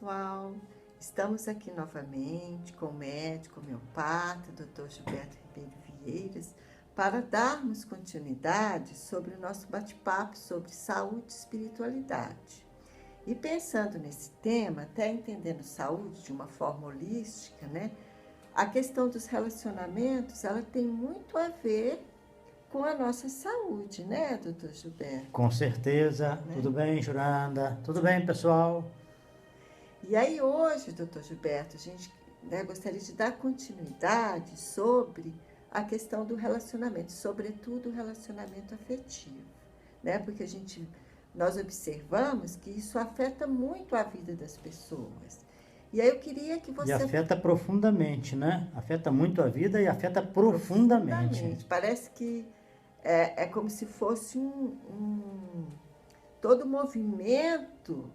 pessoal, estamos aqui novamente com o médico homeopata, Dr. Gilberto Ribeiro Vieiras, para darmos continuidade sobre o nosso bate-papo sobre saúde e espiritualidade. E pensando nesse tema, até entendendo saúde de uma forma holística, né? A questão dos relacionamentos, ela tem muito a ver com a nossa saúde, né, doutor Gilberto? Com certeza. Né? Tudo bem, Juranda? Tudo bem, pessoal? E aí hoje, doutor Gilberto, a gente gostaria de dar continuidade sobre a questão do relacionamento, sobretudo o relacionamento afetivo, né? Porque nós observamos que isso afeta muito a vida das pessoas. E aí eu queria que você... E afeta profundamente, né? Afeta muito a vida e afeta profundamente. Parece que é como se fosse todo o movimento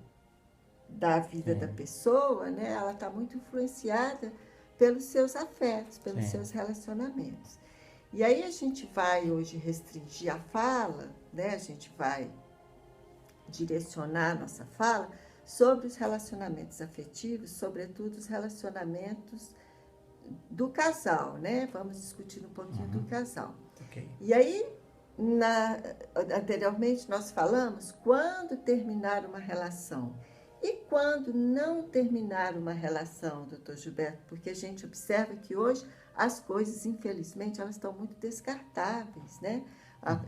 da vida da pessoa, né? Ela está muito influenciada pelos seus afetos, pelos seus relacionamentos. E aí a gente vai hoje restringir a fala, né? A gente vai direcionar a nossa fala sobre os relacionamentos afetivos, sobretudo os relacionamentos do casal, né? Vamos discutir um pouquinho do casal. Okay. E aí, anteriormente nós falamos quando terminar uma relação. E quando não terminar uma relação, doutor Gilberto? Porque a gente observa que hoje as coisas, infelizmente, elas estão muito descartáveis, né?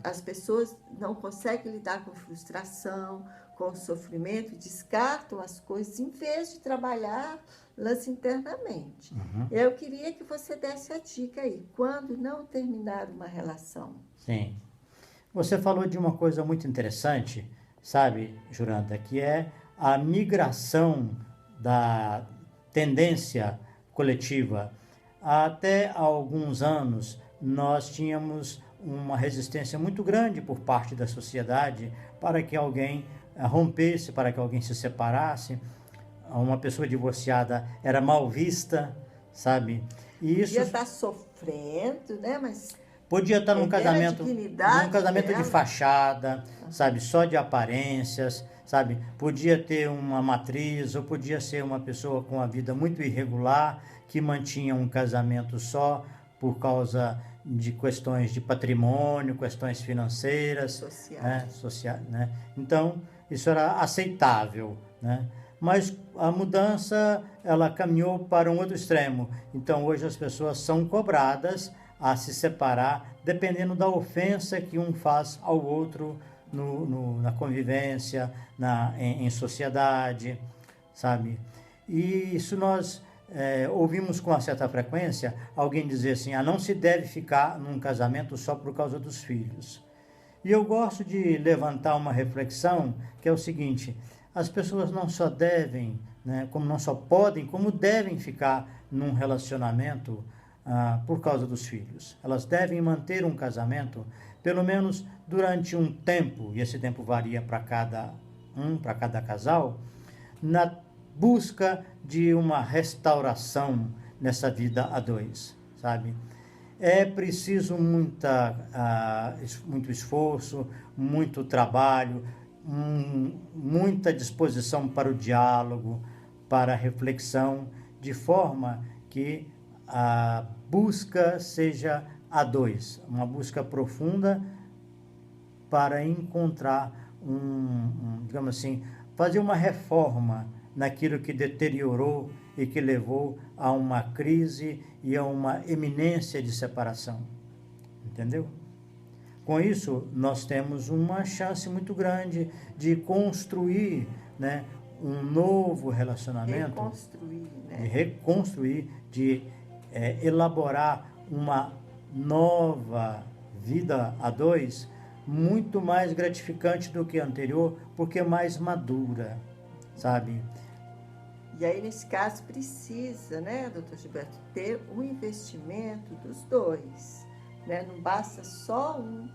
As pessoas não conseguem lidar com frustração, com sofrimento, descartam as coisas em vez de trabalhá-las internamente. Eu queria que você desse a dica aí, quando não terminar uma relação. Sim. Você falou de uma coisa muito interessante, sabe, Juranda, que é a migração da tendência coletiva. Até há alguns anos, nós tínhamos uma resistência muito grande por parte da sociedade para que alguém rompesse, para que alguém se separasse. Uma pessoa divorciada era mal vista, sabe? E isso... Podia estar sofrendo, né? Mas... Podia estar num casamento de fachada, sabe? Só de aparências, sabe? Podia ter uma matriz, ou podia ser uma pessoa com a vida muito irregular, que mantinha um casamento só por causa de questões de patrimônio, questões financeiras, sociais, né? Então, isso era aceitável, né? Mas a mudança, ela caminhou para um outro extremo. Então, hoje as pessoas são cobradas a se separar, dependendo da ofensa que um faz ao outro na convivência, em sociedade, sabe? E isso nós ouvimos com uma certa frequência alguém dizer assim, não se deve ficar num casamento só por causa dos filhos. E eu gosto de levantar uma reflexão, que é o seguinte, as pessoas não só devem, né, como não só podem, como devem ficar num relacionamento por causa dos filhos. Elas devem manter um casamento, pelo menos durante um tempo, e esse tempo varia para cada casal, na busca de uma restauração nessa vida a dois, sabe? É preciso muito esforço, muito trabalho, muita disposição para o diálogo, para a reflexão, de forma que a busca seja a dois, uma busca profunda para encontrar digamos assim, fazer uma reforma naquilo que deteriorou e que levou a uma crise e a uma iminência de separação. Entendeu? Com isso, nós temos uma chance muito grande de construir, né, um novo relacionamento. Reconstruir, de elaborar uma nova vida a dois, muito mais gratificante do que a anterior, porque mais madura, sabe? E aí, nesse caso, precisa, né, doutor Gilberto, ter um investimento dos dois, né? Não basta só um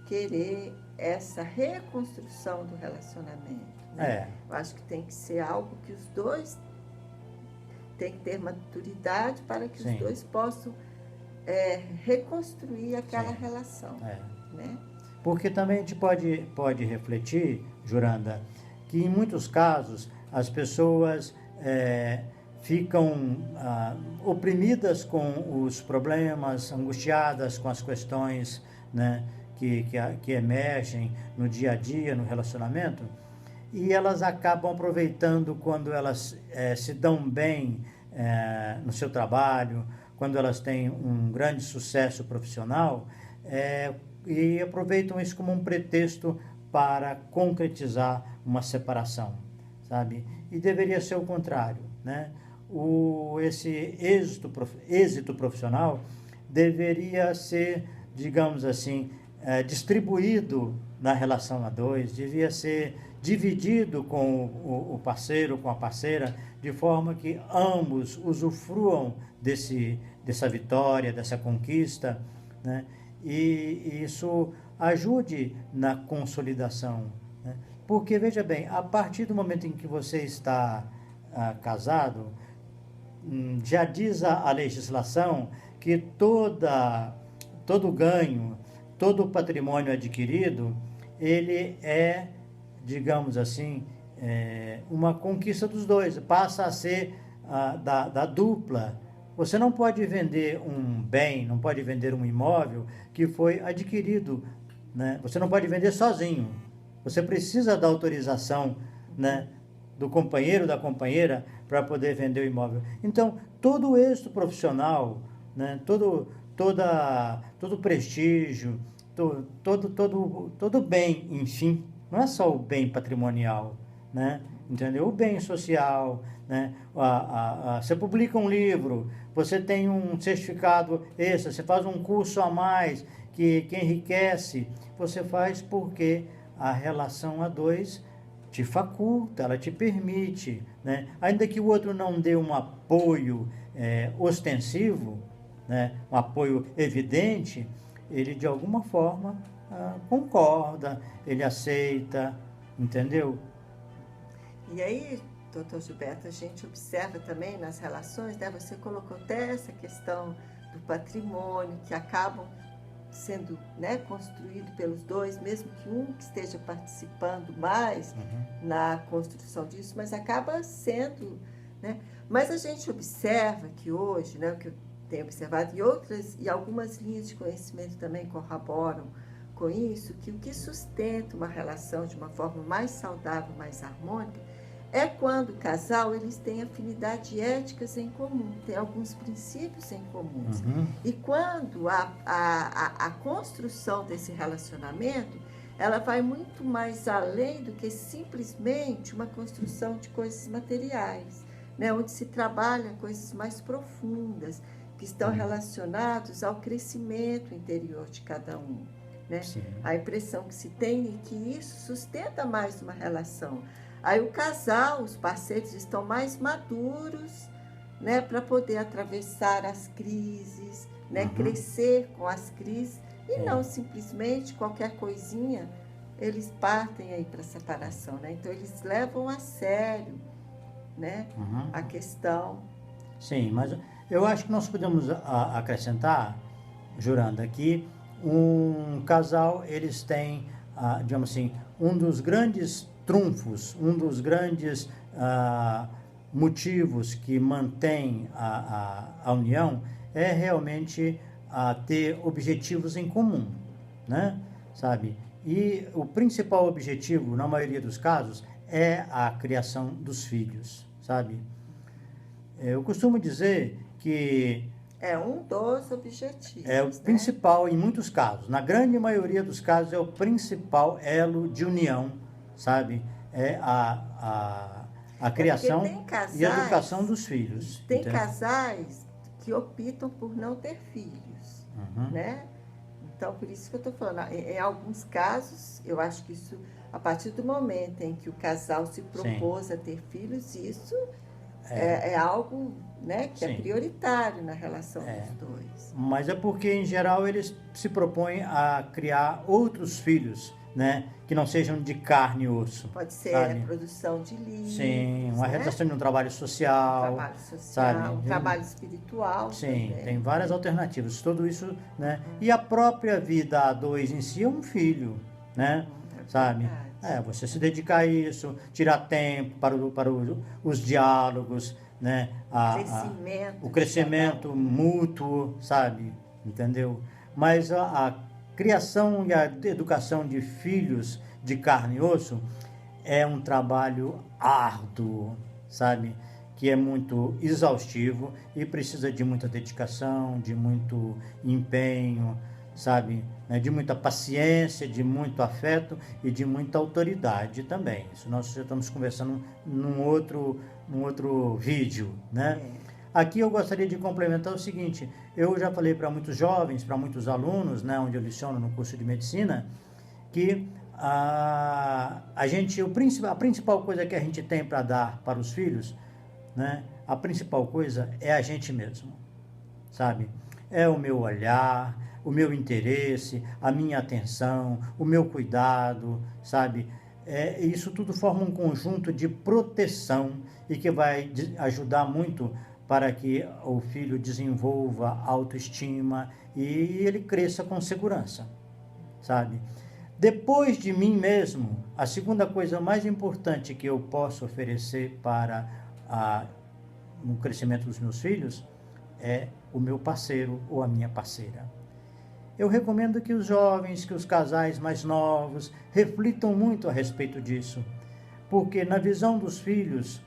querer essa reconstrução do relacionamento, né? Eu acho que tem que ser algo que os dois têm que ter maturidade para que os dois possam reconstruir aquela relação, né? Porque também a gente pode refletir, Juranda, que em muitos casos as pessoas ficam oprimidas com os problemas, angustiadas com as questões, né, que emergem no dia a dia, no relacionamento, e elas acabam aproveitando quando elas se dão bem no seu trabalho, quando elas têm um grande sucesso profissional, e aproveitam isso como um pretexto para concretizar uma separação, sabe? E deveria ser o contrário, né? Esse êxito profissional deveria ser, digamos assim, distribuído na relação a dois, devia ser dividido com o parceiro, com a parceira, de forma que ambos usufruam dessa vitória, dessa conquista, né? E isso ajude na consolidação, né? Porque, veja bem, a partir do momento em que você está casado, já diz a legislação que todo ganho, todo patrimônio adquirido, ele é, digamos assim, uma conquista dos dois, passa a ser da dupla. Você não pode vender um bem, não pode vender um imóvel que foi adquirido, né? Você não pode vender sozinho. Você precisa da autorização, né, do companheiro, da companheira, para poder vender o imóvel. Então, todo o êxito profissional, né, todo prestígio, todo bem, enfim, não é só o bem patrimonial, né? Entendeu? O bem social, né? Você publica um livro, você tem um certificado extra, você faz um curso a mais que enriquece, você faz porque a relação a dois te faculta, ela te permite, né? Ainda que o outro não dê um apoio ostensivo, né? Um apoio evidente, ele de alguma forma concorda, ele aceita, entendeu? E aí, doutor Gilberto, a gente observa também nas relações, né? Você colocou até essa questão do patrimônio, que acabam sendo, né, construído pelos dois, mesmo que um que esteja participando mais na construção disso, mas acaba sendo, né? Mas a gente observa que hoje, né, o que eu tenho observado, e algumas linhas de conhecimento também corroboram com isso, que o que sustenta uma relação de uma forma mais saudável, mais harmônica, é quando o casal eles têm afinidade éticas em comum, tem alguns princípios em comuns. E quando a construção desse relacionamento, ela vai muito mais além do que simplesmente uma construção de coisas materiais, né? Onde se trabalha coisas mais profundas, que estão relacionados ao crescimento interior de cada um, né? A impressão que se tem é que isso sustenta mais uma relação. Aí o casal, os parceiros estão mais maduros, né, para poder atravessar as crises, né, crescer com as crises, e não simplesmente qualquer coisinha, eles partem aí para a separação, né? Então eles levam a sério, né, a questão. Sim, mas eu acho que nós podemos acrescentar, Juranda, que um casal, eles têm, digamos assim, um dos grandes trunfos, um dos grandes motivos que mantém a união é realmente ter objetivos em comum, né? Sabe? E o principal objetivo, na maioria dos casos, é a criação dos filhos, sabe? Eu costumo dizer que é um dos objetivos. É o principal, em muitos casos, na grande maioria dos casos, é o principal elo de união, sabe? É a criação e a educação dos filhos. Tem casais que optam por não ter filhos, né? Então, por isso que eu estou falando, em alguns casos, eu acho que isso, a partir do momento em que o casal se propôs a ter filhos, isso é algo, né, que é prioritário na relação dos dois. Mas é porque, em geral, eles se propõem a criar outros filhos, né, que não sejam de carne e osso. Pode ser a produção de livros. Sim, uma realização de um trabalho social. Um trabalho espiritual. Sim, também. Tem várias alternativas. Tudo isso, né? E a própria vida a dois em si é um filho, né? Sabe? Você se dedicar a isso, tirar tempo para os diálogos, né? O crescimento mútuo, sabe? Entendeu? Mas a criação e a educação de filhos de carne e osso é um trabalho árduo, sabe? Que é muito exaustivo e precisa de muita dedicação, de muito empenho, sabe? De muita paciência, de muito afeto e de muita autoridade também. Isso nós já estamos conversando num outro vídeo, né? Aqui eu gostaria de complementar o seguinte: eu já falei para muitos jovens, para muitos alunos, né, onde eu leciono no curso de medicina, que a principal coisa que a gente tem para dar para os filhos, né, a principal coisa é a gente mesmo, sabe? É o meu olhar, o meu interesse, a minha atenção, o meu cuidado, sabe? Isso tudo forma um conjunto de proteção e que vai ajudar muito para que o filho desenvolva autoestima e ele cresça com segurança, sabe? Depois de mim mesmo, a segunda coisa mais importante que eu posso oferecer para no crescimento dos meus filhos é o meu parceiro ou a minha parceira. Eu recomendo que os jovens, que os casais mais novos reflitam muito a respeito disso, porque na visão dos filhos,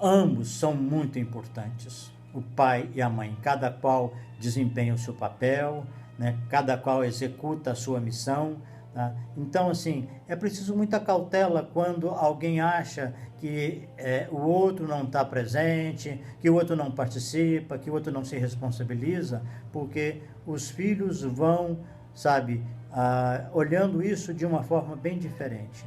ambos são muito importantes. O pai e a mãe, cada qual desempenha o seu papel, né? Cada qual executa a sua missão. Tá? Então, assim, é preciso muita cautela quando alguém acha que o outro não está presente, que o outro não participa, que o outro não se responsabiliza, porque os filhos vão, sabe, olhando isso de uma forma bem diferente,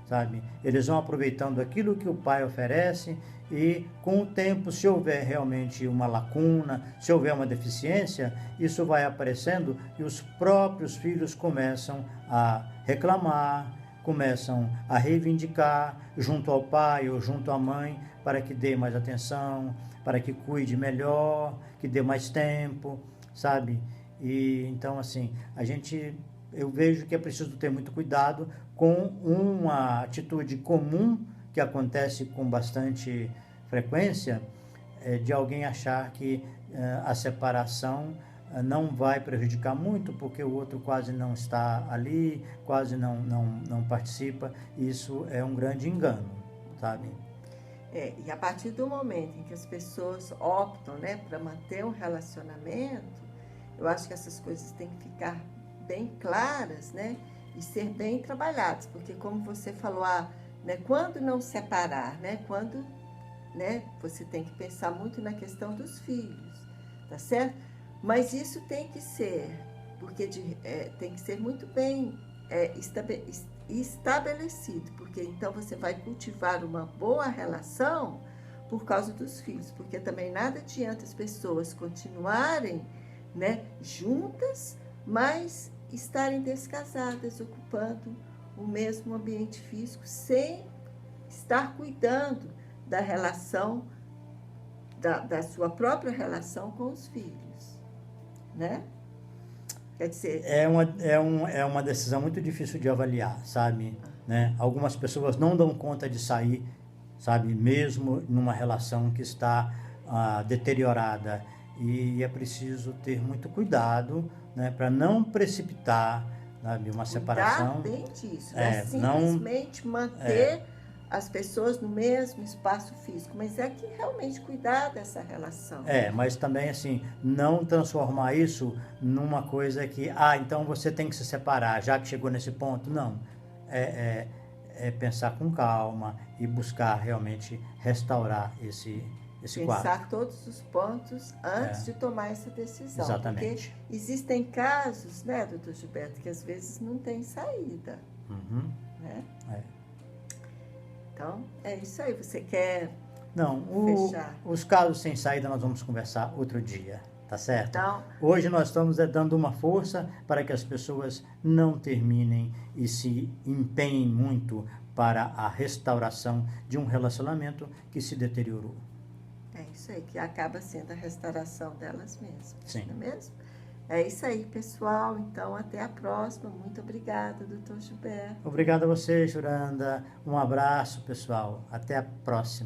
sabe? Eles vão aproveitando aquilo que o pai oferece e, com o tempo, se houver realmente uma lacuna, se houver uma deficiência, isso vai aparecendo e os próprios filhos começam a reclamar, começam a reivindicar junto ao pai ou junto à mãe para que dê mais atenção, para que cuide melhor, que dê mais tempo, sabe? E então, assim, eu vejo que é preciso ter muito cuidado com uma atitude comum que acontece com bastante frequência, de alguém achar que a separação não vai prejudicar muito porque o outro quase não está ali, quase não participa. Isso é um grande engano, sabe? E a partir do momento em que as pessoas optam, né, para manter um relacionamento, eu acho que essas coisas têm que ficar bem claras, né, e ser bem trabalhadas, porque como você falou, né, quando não separar, né, quando, né, você tem que pensar muito na questão dos filhos, tá certo? Mas isso tem que ser, porque tem que ser muito bem estabelecido, porque então você vai cultivar uma boa relação por causa dos filhos, porque também nada adianta as pessoas continuarem, né, juntas, mas estarem descasadas, ocupando o mesmo ambiente físico, sem estar cuidando da relação, da sua própria relação com os filhos, né? Quer dizer... É uma decisão muito difícil de avaliar, sabe? Né? Algumas pessoas não dão conta de sair, sabe? Mesmo numa relação que está deteriorada. E é preciso ter muito cuidado, né? Para não precipitar, sabe, uma separação. Cuidar bem disso, né? Simplesmente manter as pessoas no mesmo espaço físico, mas é que realmente cuidar dessa relação. Mas também, assim, não transformar isso numa coisa que, então você tem que se separar, já que chegou nesse ponto. Não, é pensar com calma e buscar realmente restaurar esse quadro. Pensar todos os pontos antes de tomar essa decisão. Exatamente. Porque existem casos, né, doutor Gilberto, que às vezes não tem saída. Uhum. Né? Então, é isso aí. Você quer fechar? Os casos sem saída nós vamos conversar outro dia, tá certo? Então, hoje nós estamos dando uma força para que as pessoas não terminem e se empenhem muito para a restauração de um relacionamento que se deteriorou. É isso aí, que acaba sendo a restauração delas mesmas. Sim. Não é mesmo? É isso aí, pessoal. Então, até a próxima. Muito obrigada, doutor Gilberto. Obrigado a você, Juranda. Um abraço, pessoal. Até a próxima.